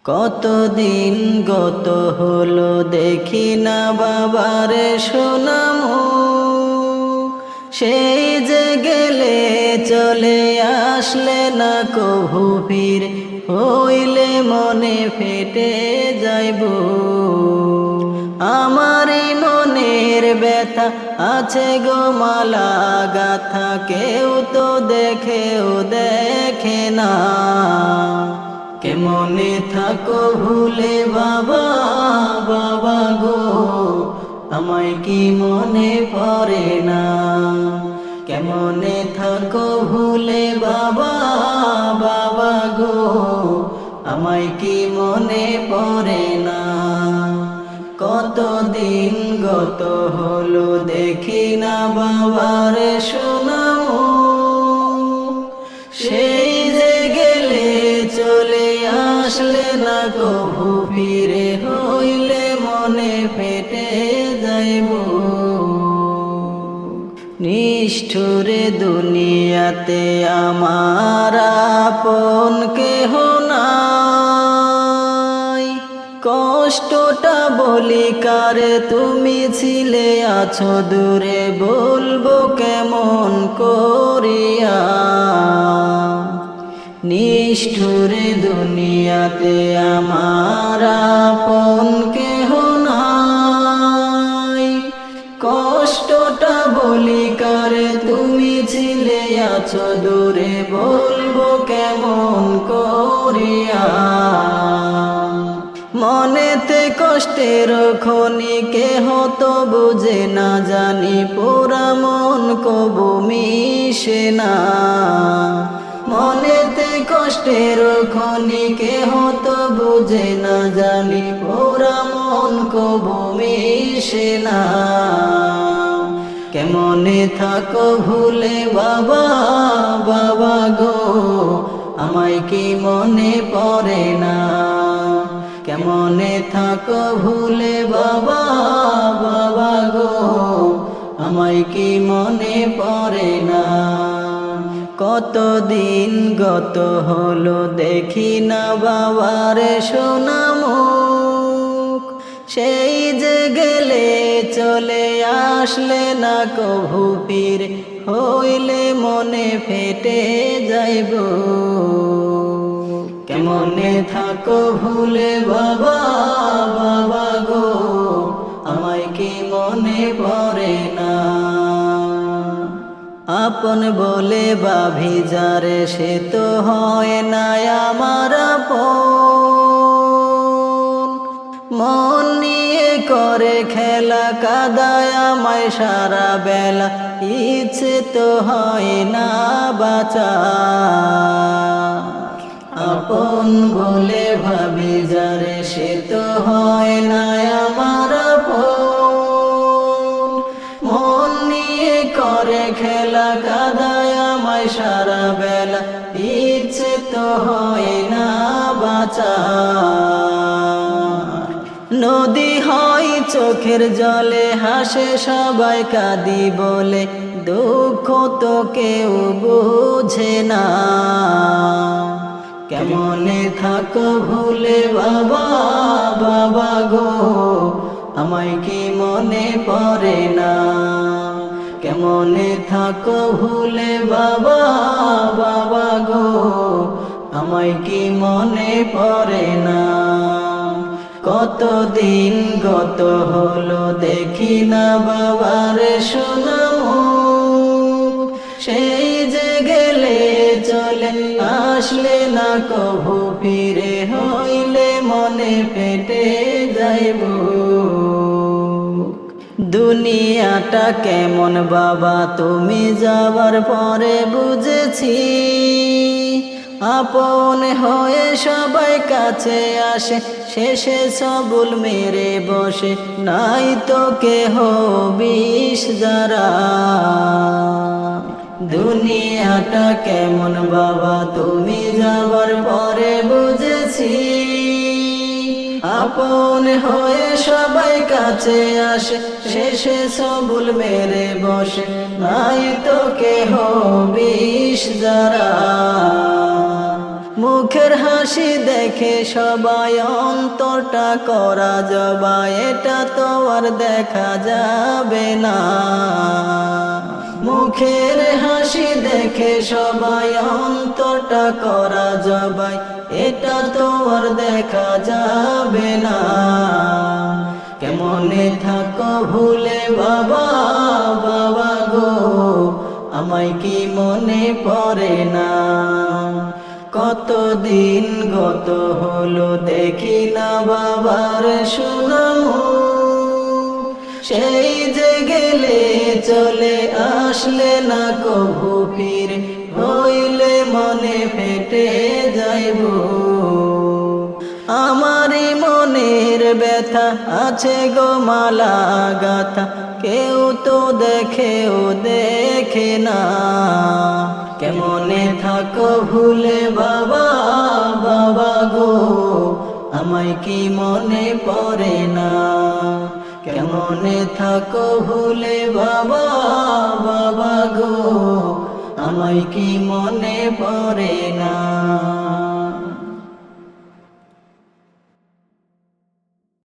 কতদিন গত হলো দেখি না বাবারে সোনামু, সেই যে গেলে চলে আসলে না কভু ফির, হইলে মনে ফেটে যাইব। আমারই মনের ব্যথা আছে গো মালা গাথা, কেউ তো দেখে না। কেমনে থাকো ভুলে বাবা, বাবা গো আমায় কি মনে পড়ে না। কেমনে থাকো ভুলে বাবা, বাবা গো আমায় কি মনে পড়ে না। কতদিন গত হলো দেখি না বাবারে সোনামু, সেই যে গেলে চলে আসলে না কভু ফিরে, হইলে মনে ফেটে যাইব। নিষ্ঠুরে দুনিয়াতে আমার আপন কেহ নাই, কষ্টটা বলি কারে তুমি ছিলে আছো দূরে, বলবো কেমন করিয়া। নিষ্ঠুরে দুনিয়াতে আমার আপন কেহ নাই, কষ্টটা বলি কারে তুমি ছিলে আছো দূরে, বলবো কেমন করিয়া। মনেতে কষ্টের খনি কেহ তো বুঝে না, জানি পুরা মন কবু মিশে না। মনেতে কষ্টের খনি কেহ তো বুঝে না, জানি পুরা মন কবু মিশে না। কেমনে থাকো ভুলে বাবা, বাবা গো আমায় কি মনে পড়ে না। কেমনে থাকো ভুলে বাবা, বাবা গো আমায় কি মনে পড়ে না। কতদিন গত হলো দেখি না বাবারে সোনামু, সেই যে গেলে চলে আসলে না কভু ফির, হইলে মনে ফেটে যাইব। কেমনে থাকো ভুলে বাবা, বাবা গো আমায় কি মনে পড়ে না। আপন বলে ভাবি যারে সে তো হয় না আমার আপন, মন নিয়ে করে খেলা কাদায় আমায় সারা বেলা, ইচ্ছে তো হয় না বাঁচা। আপন বলে ভাবি যারে সে তো হয় না আমার আপন, মন নিয়ে করে খেলা কাদায় আমায় সারা বেলা, ইচ্ছে তো হয় না বাঁচা। নদী হয় চোখের জলে হাসে সবাই কাঁদি বলে, দুঃখ তো কেউ বুঝে না। কেমনে থাকো ভুলে বাবা, বাবা গো আমায় কি মনে পড়ে না। কেমনে থাকো ভুলে বাবা, বাবা গো আমায় কি মনে পড়ে না। কতদিন গত হলো দেখি না বাবারে সোনামু, সেই যে গেলে চলে আসলে না কভু ফিরে, হইলে মনে ফেটে যাইব। দুনিয়াটা কেমন বাবা তুমি যাবার পরে বুঝেছি, আপন হয়ে সবাই কাছে আসে, শেষে সবুল মেরে বসে, নাই তো কেহ বিষ যারা। দুনিয়াটা কেমন বাবা তুমি যাবার পরে বুঝেছি, আপন হয়ে সবাই কাছে আসে, শেষে সবুল মেরে বসে, নাই তো কেহ বিষ যারা। মুখের হাসি দেখে সবাই অন্তরটা করা জবা, এটা তো আর দেখা যাবে না। মুখের হাসি দেখে সবাই অন্তরটা করা জবাই, এটা তো আর দেখা যাবে না। কেমনে থাকো ভুলে বাবা, বাবা গো আমায় কি মনে পড়ে না। কতদিন গত হলো দেখি না বাবার সুনামু, সেই যে গেলে চলে আসলে না কভু ফির, হইলে মনে ফেটে যাইব। আমারই মনের ব্যথা আছে গো মালা গাথা, কেউ তো দেখেও দেখে না। কেমনে থাকো ভুলে বাবা, বাবা গো আমায় কি মনে পড়ে না। কেমনে থাকো ভুলে বাবা, বাবা গো আমায় কি মনে পড়ে